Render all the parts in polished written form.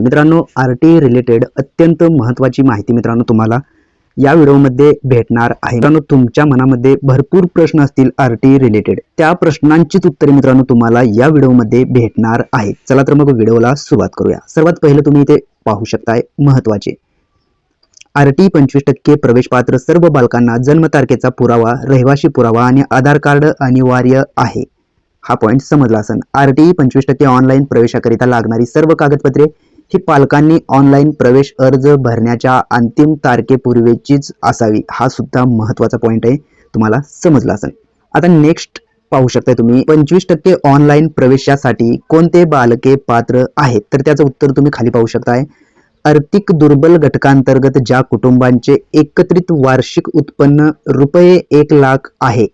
मित्रांनो, RT related अत्यंत महत्त्वाची माहिती मित्रांनो तुम्हाला या व्हिडिओमध्ये भेटणार आहे। मित्रांनो, तुमच्या मनामध्ये भरपूर प्रश्न असतील आरटी रिलेटेड, त्या प्रश्नांचीच उत्तरे मित्रांनो तुम्हाला या व्हिडिओमध्ये भेटणार आहेत। चला तर मग व्हिडिओला सुरुवात करूया। सर्वात पहिले तुम्ही इथे पाहू शकताय महत्त्वाचे आरटी 25% प्रवेश पात्र सर्व बालकांना जन्मतारखेचा पुरावा, रहिवासी पुरावा आणि आधार कार्ड अनिवार्य आहे। हा पॉइंट समजला असेल। आरटी 25% ऑनलाईन प्रवेशाकरिता लागणारी सर्व कागदपत्रे ही पालकांनी ऑनलाईन प्रवेश अर्ज भरण्याच्या अंतिम तारखेपूर्वीचीच असावी। हा सुद्धा महत्त्वाचा पॉइंट आहे, तुम्हाला समजला असेल। आता नेक्स्ट पाहू शकता तुम्ही 25% ऑनलाईन प्रवेशासाठी कोणते बालके पात्र आहेत, तर त्याचं उत्तर तुम्ही खाली पाहू शकताय। आर्थिक दुर्बल घटकांतर्गत ज्या कुटुंबांचे एकत्रित वार्षिक उत्पन्न रुपये 1 लाख आहे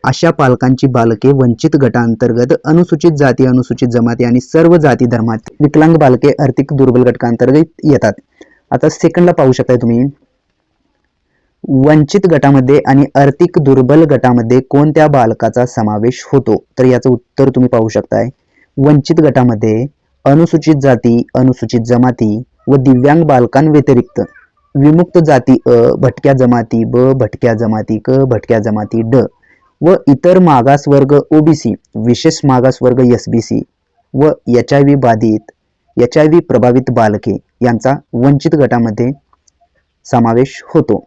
अशा पालकांची बालके वंचित गटांतर्गत अनुसूचित जाती, अनुसूचित जमाती आणि सर्व जाती धर्मात विकलांग बालके आर्थिक दुर्बल घटकांतर्गत येतात। आता सेकंडला पाहू शकताय तुम्ही वंचित गटामध्ये आणि आर्थिक दुर्बल गटामध्ये कोणत्या बालकाचा समावेश होतो, तर याचं उत्तर तुम्ही पाहू शकताय। वंचित गटामध्ये अनुसूचित जाती, अनुसूचित जमाती व दिव्यांग बालकांव्यतिरिक्त विमुक्त जाती अ, भटक्या जमाती ब, भटक्या जमाती क, भटक्या जमाती ड व इतर मागास वर्ग ओबीसी, विशेष मागास वर्ग एसबीसी व एचआयव्ही बाधित, एचआयव्ही प्रभावित बालके यांचा वंचित गटामध्ये समावेश होतो।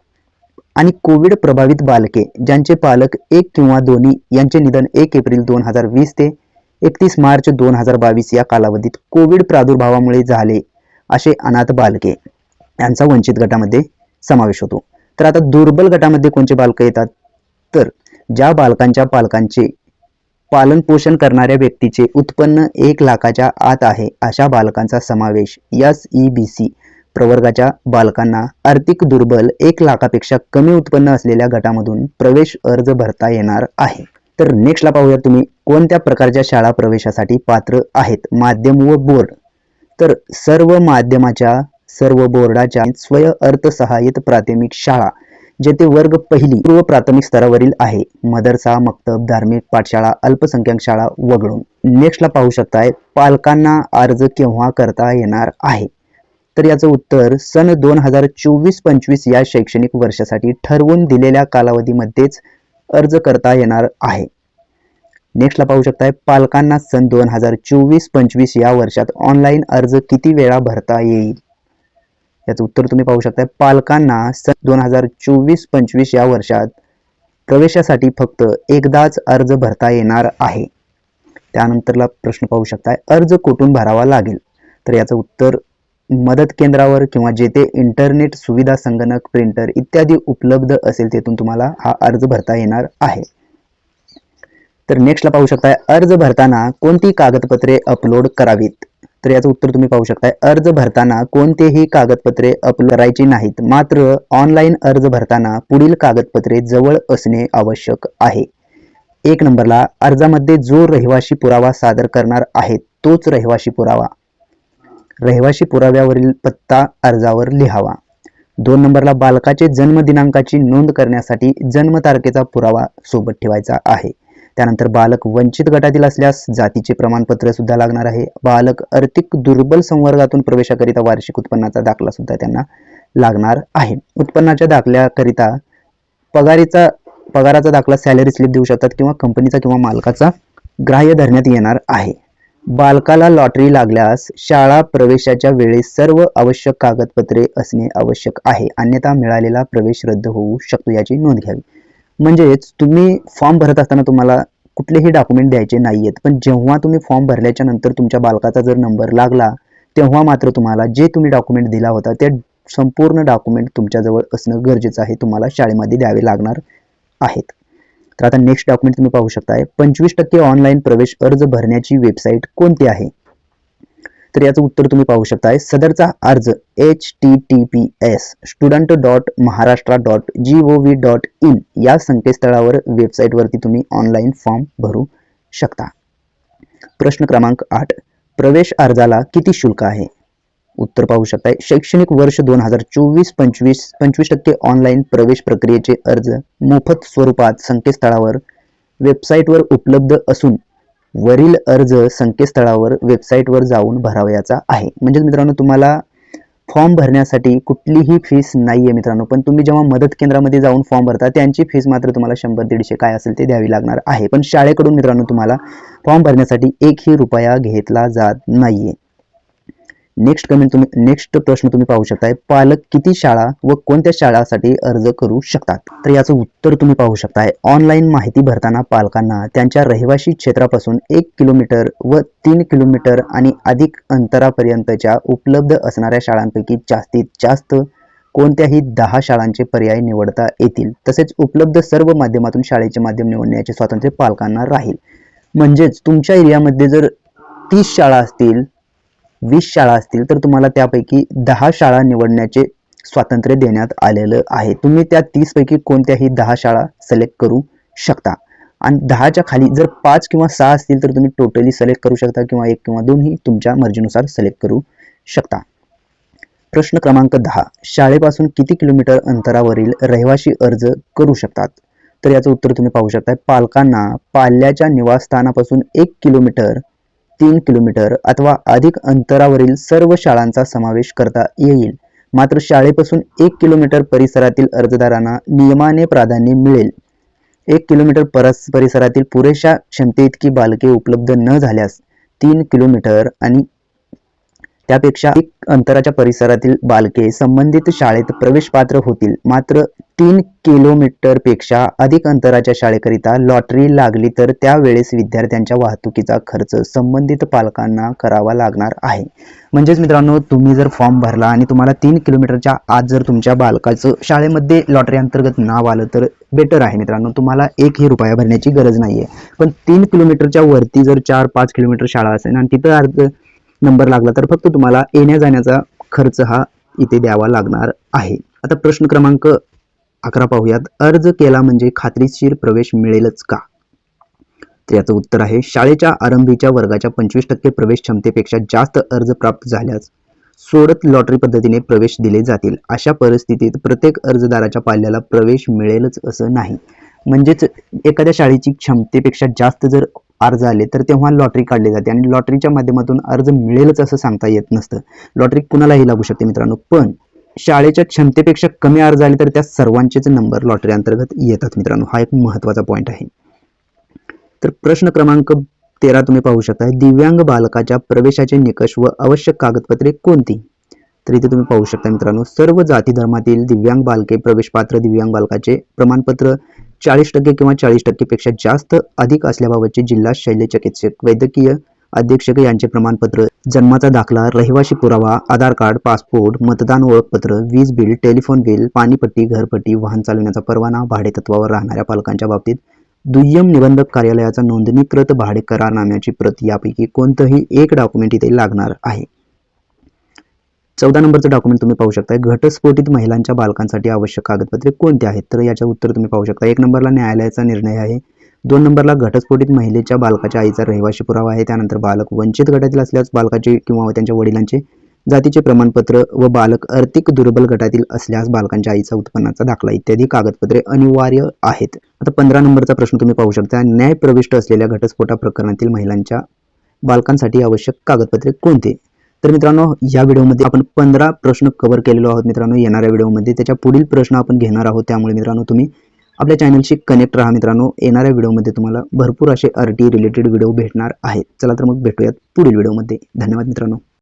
आणि कोविड प्रभावित बालके ज्यांचे पालक एक किंवा दोन्ही यांचे निधन 1 एप्रिल 2020 ते 31 मार्च 2022 या कालावधीत कोविड प्रादुर्भावामुळे झाले असे अनाथ बालके यांचा वंचित गटामध्ये समावेश होतो। तर आता दुर्बल गटामध्ये कोणते बालक येतात, तर ज्या बालकांच्या पालकांचे पालन पोषण करणाऱ्या व्यक्तीचे उत्पन्न 1 लाखाच्या आत आहे अशा बालकांचा समावेश SEBC प्रवर्गाच्या बालकांना आर्थिक दुर्बल 1 लाखापेक्षा कमी उत्पन्न असलेल्या गटामधून प्रवेश अर्ज भरता येणार आहे। तर नेक्स्टला पाहूया तुम्ही कोणत्या प्रकारच्या शाळा प्रवेशासाठी पात्र आहेत। माध्यम व बोर्ड, तर सर्व माध्यमाच्या, सर्व बोर्डाच्या स्वयं अर्थसहाय्यित प्राथमिक शाळा जेथे वर्ग पहिली पूर्व प्राथमिक स्तरावरील आहे, मदरसा, मक्तब, धार्मिक पाठशाळा, अल्पसंख्याक शाळा वगळून। नेक्स्टला पाहू शकताय पालकांना अर्ज केव्हा करता येणार आहे, तर याचं उत्तर सन 2024-25 या शैक्षणिक वर्षासाठी ठरवून दिलेल्या कालावधीमध्येच अर्ज करता येणार आहे। नेक्स्टला पाहू शकताय पालकांना सन 2024-25 या वर्षात ऑनलाईन अर्ज किती वेळा भरता येईल, याचं उत्तर तुम्ही पाहू शकताय। पालकांना सन 2024-25 या वर्षात प्रवेशासाठी फक्त एकदाच अर्ज भरता येणार आहे। त्यानंतरला प्रश्न पाहू शकताय अर्ज कुठून भरावा लागेल, तर याचं उत्तर मदत केंद्रावर किंवा जेथे इंटरनेट सुविधा, संगणक, प्रिंटर इत्यादी उपलब्ध असेल तेथून तुम्हाला हा अर्ज भरता येणार आहे। तर नेक्स्टला पाहू शकताय अर्ज भरताना कोणती कागदपत्रे अपलोड करावीत, तर याचं उत्तर तुम्ही पाहू शकताय अर्ज भरताना कोणतेही कागदपत्रे अपलोड करायची नाहीत, मात्र ऑनलाईन अर्ज भरताना पुढील कागदपत्रे जवळ असणे आवश्यक आहे। 1 नंबरला अर्जामध्ये जो रहिवासी पुरावा सादर करणार आहे तोच रहिवासी पुरावा, रहिवासी पुराव्यावरील पत्ता अर्जावर लिहावा। 2 नंबरला बालकाचे जन्म दिनांकाची नोंद करण्यासाठी जन्मतारखेचा पुरावा सोबत ठेवायचा आहे। त्यानंतर बालक वंचित गटातील असल्यास जातीचे प्रमाणपत्र सुद्धा लागणार आहे। बालक आर्थिक दुर्बल संवर्गातून प्रवेशाकरिता वार्षिक उत्पन्नाचा दाखला सुद्धा त्यांना लागणार आहे। उत्पन्नाच्या दाखल्याकरिता पगाराचा दाखला, सॅलरी स्लिप देऊ शकतात किंवा कंपनीचा किंवा मालकाचा ग्राह्य धरण्यात येणार आहे। बालकाला लॉटरी लागल्यास शाळा प्रवेशाच्या वेळेस सर्व आवश्यक कागदपत्रे असणे आवश्यक आहे, अन्यथा मिळालेला प्रवेश रद्द होऊ शकतो, याची नोंद घ्यावी। म्हणजेच तुम्ही फॉर्म भरत असताना तुम्हाला कुठलेही डॉक्युमेंट द्यायचे नाहीयेत, पण जेव्हा तुम्ही फॉर्म भरल्याच्या नंतर तुमच्या बालकाचा जर नंबर लागला तेव्हा मात्र तुम्हाला जे तुम्ही डॉक्युमेंट दिला होता ते संपूर्ण डॉक्युमेंट तुमच्याजवळ असणं गरजेचं आहे, तुम्हाला शाळेमध्ये द्यावे लागणार आहेत। तर आता नेक्स्ट डॉक्युमेंट तुम्ही पाहू शकताय 25% ऑनलाईन प्रवेश अर्ज भरण्याची वेबसाईट कोणती आहे, तर याचं उत्तर तुम्ही पाहू शकताय सदरचा अर्ज https:/student.maharashtra.gov.in या संकेतस्थळावर वेबसाईटवरती तुम्ही ऑनलाईन फॉर्म भरू शकता। प्रश्न क्रमांक 8 प्रवेश अर्जाला किती शुल्क आहे, उत्तर पाहू शकताय शैक्षणिक वर्ष 2024-25 25% ऑनलाईन प्रवेश प्रक्रियेचे अर्ज मोफत स्वरूपात संकेतस्थळावर वेबसाईटवर उपलब्ध असून वरील अर्ज संकेतस्थळावर वेबसाईटवर जाऊन भरावयाचा आहे. म्हणजे मित्रांनो तुम्हाला फॉर्म भरण्यासाठी कुठलीही फीस नाही आहे मित्रांनो, पण तुम्ही जेव्हा मदत केंद्रामध्ये जाऊन फॉर्म भरता त्यांची फीस मात्र तुम्हाला 100-150 काय असेल ते द्यावी लागणार आहे. पण शाळेकडून मित्रांनो तुम्हाला फॉर्म भरण्यासाठी एकही रुपया घेतला जात नाहीये. नेक्स्ट प्रश्न तुम्ही पाहू शकताय, पालक किती शाळा व कोणत्या शाळासाठी अर्ज करू शकतात? तर याचं उत्तर तुम्ही पाहू शकताय, ऑनलाईन माहिती भरताना पालकांना त्यांच्या रहिवासी क्षेत्रापासून 1 किलोमीटर व 3 किलोमीटर आणि अधिक अंतरापर्यंतच्या उपलब्ध असणाऱ्या शाळांपैकी जास्तीत जास्त कोणत्याही 10 शाळांचे पर्याय निवडता येतील. तसेच उपलब्ध सर्व माध्यमातून शाळेचे माध्यम निवडण्याचे स्वातंत्र्य पालकांना राहील. म्हणजेच तुमच्या एरियामध्ये जर 30 शाळा असतील, 20 शाळा असतील तर तुम्हाला त्यापैकी 10 शाळा निवडण्याचे स्वातंत्र्य देण्यात आलेलं आहे. तुम्ही त्या 30 पैकी कोणत्याही 10 शाळा सिलेक्ट करू शकता आणि 10च्या खाली जर 5 किंवा 6 असतील तर तुम्ही टोटली सिलेक्ट करू शकता किंवा 1 किंवा 2 ही तुमच्या मर्जीनुसार सिलेक्ट करू शकता. प्रश्न क्रमांक 10, शाळेपासून किती किलोमीटर अंतरावरील रहिवासी अर्ज करू शकतात? तर याचं उत्तर तुम्ही पाहू शकता, पालकांना पाल्याच्या निवासस्थानापासून 1 किलोमीटर, 3 किलोमीटर अथवा अधिक अंतरावरील सर्व शाळांचा समावेश करता येईल. मात्र शाळेपासून 1 किलोमीटर परिसरातील अर्जदारांना नियमाने प्राधान्य मिळेल. 1 किलोमीटर परिसरातील पुरेशा क्षमतेइतकी बालके उपलब्ध न झाल्यास 3 किलोमीटर आणि त्यापेक्षा अधिक अंतराच्या परिसरातील बालके संबंधित शाळेत प्रवेश पात्र होतील. मात्र 3 किलोमीटर पेक्षा अधिक अंतराच्या शाळेकरिता लॉटरी लागली तर त्यावेळेस विद्यार्थ्यांच्या वाहतुकीचा खर्च संबंधित पालकांना करावा लागणार आहे. म्हणजेच मित्रांनो तुम्ही जर फॉर्म भरला आणि तुम्हाला 3 किलोमीटरच्या आत जर तुमच्या बालकाचं शाळेमध्ये लॉटरी अंतर्गत नाव आलं तर बेटर आहे मित्रांनो, तुम्हाला 1ही रुपया भरण्याची गरज नाहीये. पण 3 किलोमीटरच्या वरती जर 4-5 किलोमीटर शाळा असेल आणि तिथं अर्ज नंबर लागला तर फक्त तुम्हाला येण्या जाण्याचा खर्च हा इथे द्यावा लागणार आहे. आता प्रश्न क्रमांक 11 पाहूयात, अर्ज केला म्हणजे खात्रीशीर प्रवेश मिळेलच का? तर याचं उत्तर आहे, शाळेच्या आरंभीच्या वर्गाच्या 25% प्रवेश क्षमतेपेक्षा जास्त अर्ज प्राप्त झाल्यास सोडत लॉटरी पद्धतीने प्रवेश दिले जातील. अशा परिस्थितीत प्रत्येक अर्जदाराच्या पाल्याला प्रवेश मिळेलच असं नाही. म्हणजेच एखाद्या शाळेची क्षमतेपेक्षा जास्त जर अर्ज आले तर तेव्हा लॉटरी काढली जाते आणि लॉटरीच्या माध्यमातून अर्ज मिळेलच असं सांगता येत नसतं. लॉटरी कुणालाही लागू शकते मित्रांनो, पण शाळेच्या क्षमतेपेक्षा कमी अर्ज आले तर त्या सर्वांचेच नंबर लॉटरी अंतर्गत येतात मित्रांनो. हा एक महत्त्वाचा पॉईंट आहे. तर प्रश्न क्रमांक 13 तुम्ही पाहू शकता, दिव्यांग बालकाच्या प्रवेशाचे निकष व आवश्यक कागदपत्रे कोणती? तर इथे तुम्ही पाहू शकता मित्रांनो, सर्व जाती धर्मातील दिव्यांग बालके प्रवेश पात्र दिव्यांग बालकाचे प्रमाणपत्र 40% किंवा 40% पेक्षा जास्त अधिक असल्याबाबतचे जिल्हा शल्य चिकित्सक, वैद्यकीय अधीक्षक यांचे प्रमाणपत्र, जन्माचा दाखला, रहिवासी पुरावा, आधार कार्ड, पासपोर्ट, मतदान ओळखपत्र, वीज बिल, टेलिफोन बिल, पाणीपट्टी, घरपट्टी, वाहन चालवण्याचा परवाना, भाडेतत्वावर राहणाऱ्या पालकांच्या बाबतीत दुय्यम निबंधक कार्यालयाचा नोंदणीकृत भाडे करारनाम्याची प्रत यापैकी कोणतंही एक डॉक्युमेंट इथे लागणार आहे. 14 नंबरचं डॉक्युमेंट तुम्ही पाहू शकता, घटस्फोटित महिलांच्या बालकांसाठी आवश्यक कागदपत्रे कोणते आहेत? तर याचं उत्तर तुम्ही पाहू शकता, 1 नंबरला न्यायालयाचा निर्णय आहे, 2 नंबरला घटस्फोटित महिलेच्या बालकाच्या आईचा रहिवासी पुरावा आहे, त्यानंतर बालक वंचित गटातील असल्यास बालकाचे किंवा त्यांच्या वडिलांचे जातीचे प्रमाणपत्र व बालक आर्थिक दुर्बल गटातील असल्यास बालकांच्या आईचा उत्पन्नाचा दाखला इत्यादी कागदपत्रे अनिवार्य आहेत. आता 15 नंबरचा प्रश्न तुम्ही पाहू शकता, न्याय प्रविष्ट असलेल्या घटस्फोटा प्रकरणातील महिलांच्या बालकांसाठी आवश्यक कागदपत्रे कोणते? तर मित्रांनो या व्हिडिओमध्ये आपण 15 प्रश्न कव्हर केलेलो आहोत मित्रांनो. येणाऱ्या व्हिडिओमध्ये त्याच्या पुढील प्रश्न आपण घेणार आहोत, त्यामुळे मित्रांनो तुम्ही आपल्या चॅनलशी कनेक्ट राहा मित्रांनो. येणाऱ्या व्हिडिओमध्ये तुम्हाला भरपूर असे RT रिलेटेड व्हिडिओ भेटणार आहेत. चला तर मग भेटूयात पुढील व्हिडिओमध्ये. धन्यवाद मित्रांनो.